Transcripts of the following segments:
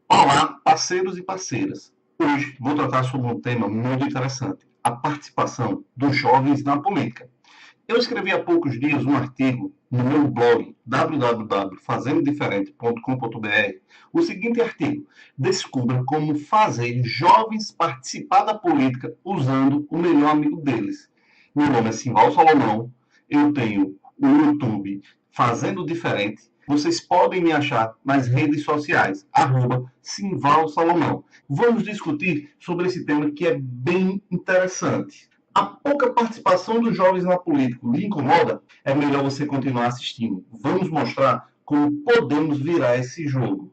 Olá, parceiros e parceiras. Hoje vou tratar sobre um tema muito interessante: a participação dos jovens na política. Eu escrevi há poucos dias um artigo no meu blog www.fazendodiferente.com.br, o seguinte artigo: descubra como fazer jovens participar da política usando o melhor amigo deles. Meu nome é Simval Salomão, eu tenho o YouTube Fazendo Diferente. Vocês podem me achar nas redes sociais, Simval Salomão. Vamos discutir sobre esse tema que é bem interessante. A pouca participação dos jovens na política lhe incomoda? É melhor você continuar assistindo. Vamos mostrar como podemos virar esse jogo.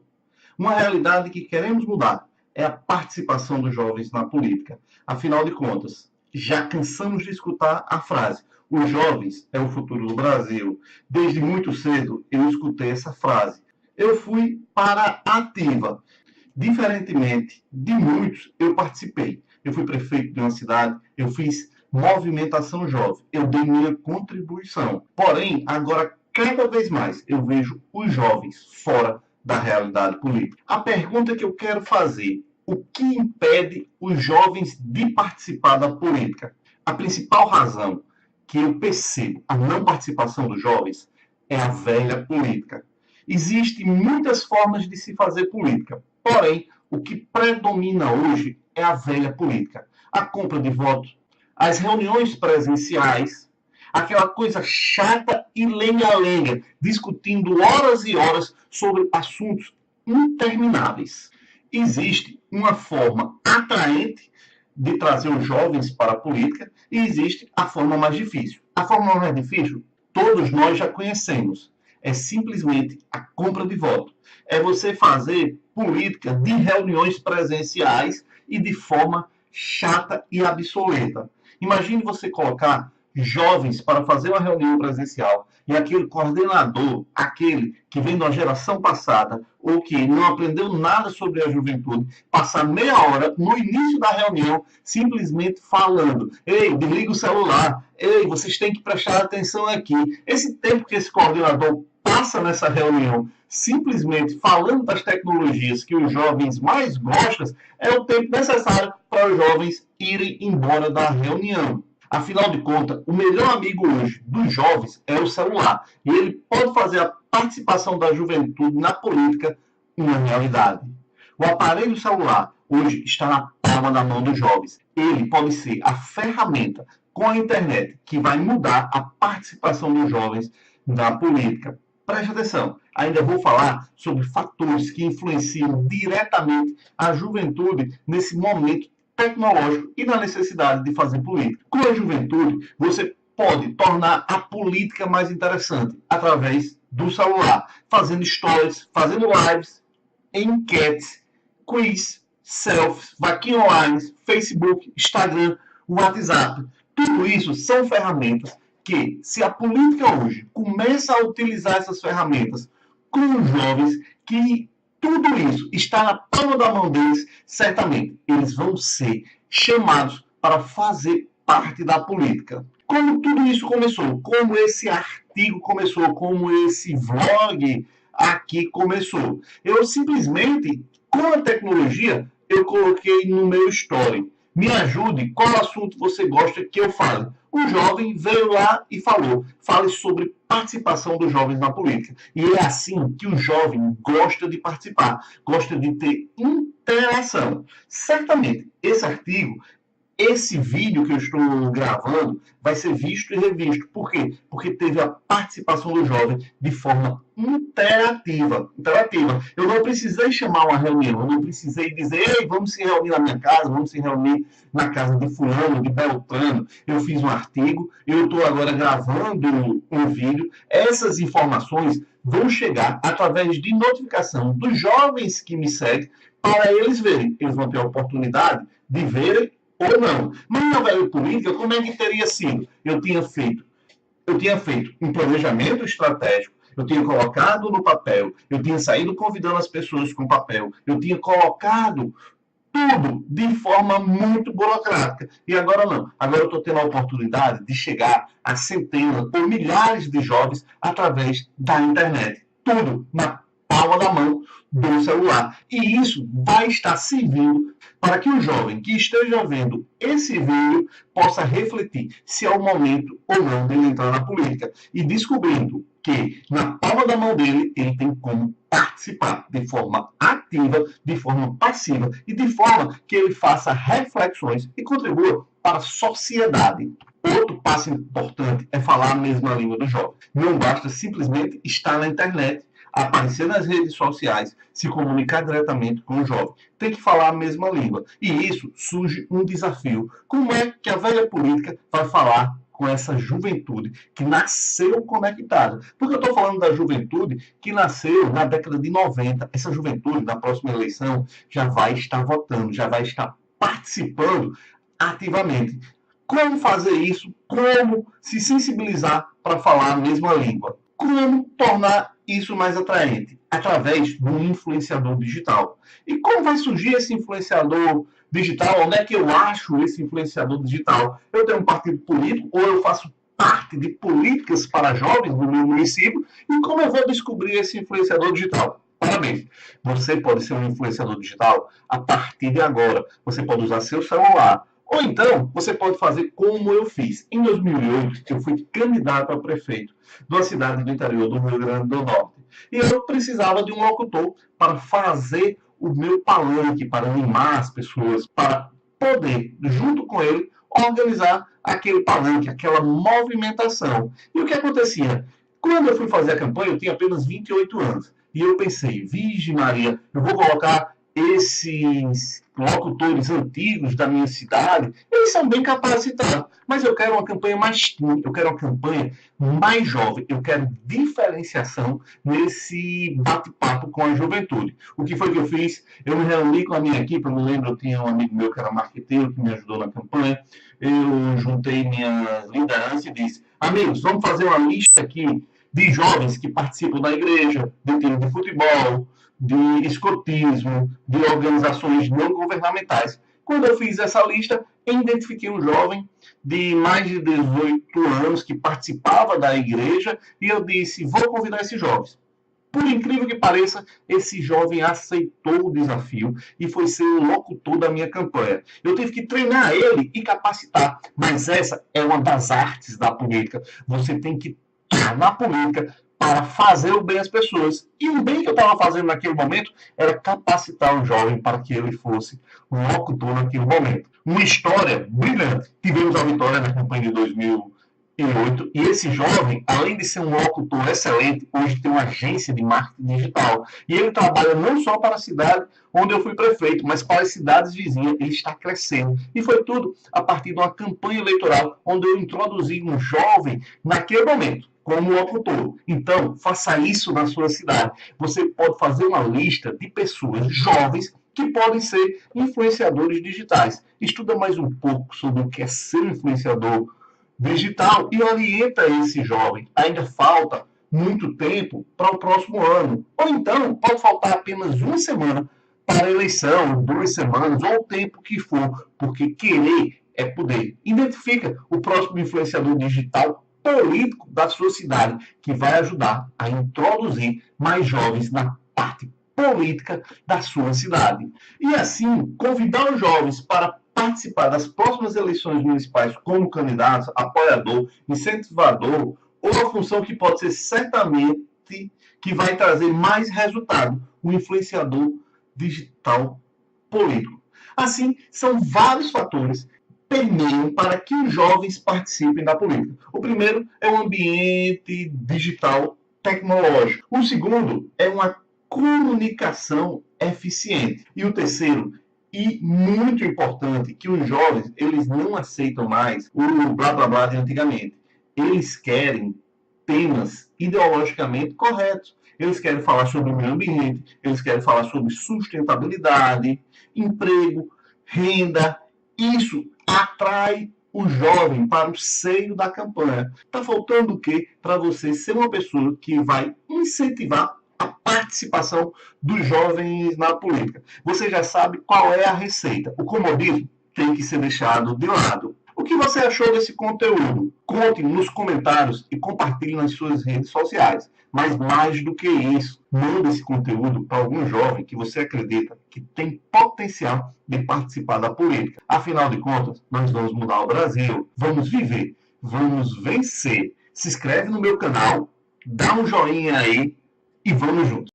Uma realidade que queremos mudar é a participação dos jovens na política. Afinal de contas, já cansamos de escutar a frase: os jovens é o futuro do Brasil. Desde muito cedo eu escutei essa frase. Eu fui para a ativa. Diferentemente de muitos, eu participei. Eu fui prefeito de uma cidade, eu fiz movimentação jovem, eu dei minha contribuição. Porém, agora, cada vez mais, eu vejo os jovens fora da realidade política. A pergunta que eu quero fazer: o que impede os jovens de participar da política? A principal razão que eu percebo a não participação dos jovens é a velha política. Existem muitas formas de se fazer política, porém, o que predomina hoje é a velha política. A compra de votos, as reuniões presenciais, aquela coisa chata e lenga-lenga, discutindo horas e horas sobre assuntos intermináveis. Existe uma forma atraente de trazer os jovens para a política e existe a forma mais difícil. A forma mais difícil, todos nós já conhecemos. É simplesmente a compra de voto. É você fazer política de reuniões presenciais e de forma chata e obsoleta. Imagine você colocar jovens para fazer uma reunião presencial e aquele coordenador, aquele que vem da geração passada ou que não aprendeu nada sobre a juventude, passar meia hora no início da reunião simplesmente falando: ei, desliga o celular, ei, vocês têm que prestar atenção aqui. Esse tempo que esse coordenador passa nessa reunião simplesmente falando das tecnologias que os jovens mais gostam é o tempo necessário para os jovens irem embora da reunião. Afinal de contas, o melhor amigo hoje dos jovens é o celular. E ele pode fazer a participação da juventude na política uma realidade. O aparelho celular hoje está na palma da mão dos jovens. Ele pode ser a ferramenta com a internet que vai mudar a participação dos jovens na política. Preste atenção, ainda vou falar sobre fatores que influenciam diretamente a juventude nesse momento tecnológico e na necessidade de fazer política. Com a juventude, você pode tornar a política mais interessante através do celular, fazendo stories, fazendo lives, enquetes, quiz, selfies, vaquinha online, Facebook, Instagram, WhatsApp. Tudo isso são ferramentas que, se a política hoje começa a utilizar essas ferramentas com os jovens, que tudo isso está na palma da mão deles, certamente eles vão ser chamados para fazer parte da política. Como tudo isso começou? Como esse artigo começou? Como esse vlog aqui começou? Eu simplesmente, com a tecnologia, eu coloquei no meu story: me ajude, qual assunto você gosta que eu fale? O jovem veio lá e falou: fale sobre participação dos jovens na política. E é assim que o jovem gosta de participar, gosta de ter interação. Certamente, esse artigo, esse vídeo que eu estou gravando, vai ser visto e revisto. Por quê? Porque teve a participação do jovem de forma interativa. Eu não precisei chamar uma reunião, eu não precisei dizer: ei, vamos se reunir na minha casa, vamos se reunir na casa de fulano, de Beltrano. Eu fiz um artigo, eu estou agora gravando um vídeo. Essas informações vão chegar através de notificação dos jovens que me seguem, para eles verem. Eles vão ter a oportunidade de verem ou não. Mas na velha política, como é que teria sido? Eu tinha feito um planejamento estratégico, eu tinha colocado no papel, eu tinha saído convidando as pessoas com papel, eu tinha colocado tudo de forma muito burocrática. E agora não. Agora eu estou tendo a oportunidade de chegar a centenas ou milhares de jovens através da internet. Tudo na palma da mão do celular. E isso vai estar servindo para que o jovem que esteja vendo esse vídeo possa refletir se é o momento ou não dele entrar na política. E descobrindo que na palma da mão dele ele tem como participar de forma ativa, de forma passiva e de forma que ele faça reflexões e contribua para a sociedade. Outro passo importante é falar a mesma língua do jovem. Não basta simplesmente estar na internet, aparecer nas redes sociais, se comunicar diretamente com o jovem. Tem que falar a mesma língua. E isso surge um desafio. Como é que a velha política vai falar com essa juventude que nasceu conectada? Porque eu estou falando da juventude que nasceu na década de 90. Essa juventude, na próxima eleição, já vai estar votando, já vai estar participando ativamente. Como fazer isso? Como se sensibilizar para falar a mesma língua? Como tornar isso mais atraente? Através de um influenciador digital. E como vai surgir esse influenciador digital? Onde é que eu acho esse influenciador digital? Eu tenho um partido político ou eu faço parte de políticas para jovens no meu município? E como eu vou descobrir esse influenciador digital? Parabéns! Você pode ser um influenciador digital a partir de agora. Você pode usar seu celular. Ou então, você pode fazer como eu fiz. Em 2008, eu fui candidato a prefeito de uma cidade do interior do Rio Grande do Norte. E eu precisava de um locutor para fazer o meu palanque, para animar as pessoas, para poder, junto com ele, organizar aquele palanque, aquela movimentação. E o que acontecia? Quando eu fui fazer a campanha, eu tinha apenas 28 anos. E eu pensei, Virgem Maria, eu vou colocar esses locutores antigos da minha cidade, eles são bem capacitados, mas eu quero uma campanha mais teen, eu quero uma campanha mais jovem, eu quero diferenciação nesse bate-papo com a juventude. O que foi que eu fiz? Eu me reuni com a minha equipe, eu me lembro, eu tinha um amigo meu que era marqueteiro, que me ajudou na campanha, eu juntei minha liderança e disse, amigos, vamos fazer uma lista aqui de jovens que participam da igreja, de time de futebol, de escotismo, de organizações não governamentais. Quando eu fiz essa lista, eu identifiquei um jovem de mais de 18 anos que participava da igreja e eu disse, vou convidar esses jovens. Por incrível que pareça, esse jovem aceitou o desafio e foi ser o locutor da minha campanha. Eu tive que treinar ele e capacitar, mas essa é uma das artes da política. Você tem que estar na política para fazer o bem às pessoas. E o bem que eu estava fazendo naquele momento era capacitar o jovem para que ele fosse um locutor naquele momento. Uma história brilhante. Tivemos a vitória na campanha de 2008 e esse jovem, além de ser um locutor excelente, hoje tem uma agência de marketing digital. E ele trabalha não só para a cidade onde eu fui prefeito, mas para as cidades vizinhas. Ele está crescendo. E foi tudo a partir de uma campanha eleitoral onde eu introduzi um jovem naquele momento como locutor. Então, faça isso na sua cidade. Você pode fazer uma lista de pessoas jovens que podem ser influenciadores digitais. Estuda mais um pouco sobre o que é ser um influenciador digital e orienta esse jovem. Ainda falta muito tempo para o próximo ano. Ou então, pode faltar apenas uma semana para a eleição, 2 semanas, ou o tempo que for, porque querer é poder. Identifica o próximo influenciador digital político da sua cidade, que vai ajudar a introduzir mais jovens na parte política da sua cidade. E assim, convidar os jovens para participar das próximas eleições municipais como candidato, apoiador, incentivador, ou a função que pode ser certamente que vai trazer mais resultado, o influenciador digital político. Assim, são vários fatores permeiam para que os jovens participem da política. O primeiro é o ambiente digital tecnológico. O segundo é uma comunicação eficiente. E o terceiro, e muito importante, que os jovens, eles não aceitam mais o blá blá blá de antigamente. Eles querem temas ideologicamente corretos. Eles querem falar sobre o meio ambiente, eles querem falar sobre sustentabilidade, emprego, renda. Isso atrai o jovem para o seio da campanha. Está faltando o quê? Para você ser uma pessoa que vai incentivar a participação dos jovens na política. Você já sabe qual é a receita. O comodismo tem que ser deixado de lado. O O que você achou desse conteúdo? Conte nos comentários e compartilhe nas suas redes sociais. Mas mais do que isso, mande esse conteúdo para algum jovem que você acredita que tem potencial de participar da política. Afinal de contas, nós vamos mudar o Brasil, vamos viver, vamos vencer. Se inscreve no meu canal, dá um joinha aí e vamos juntos.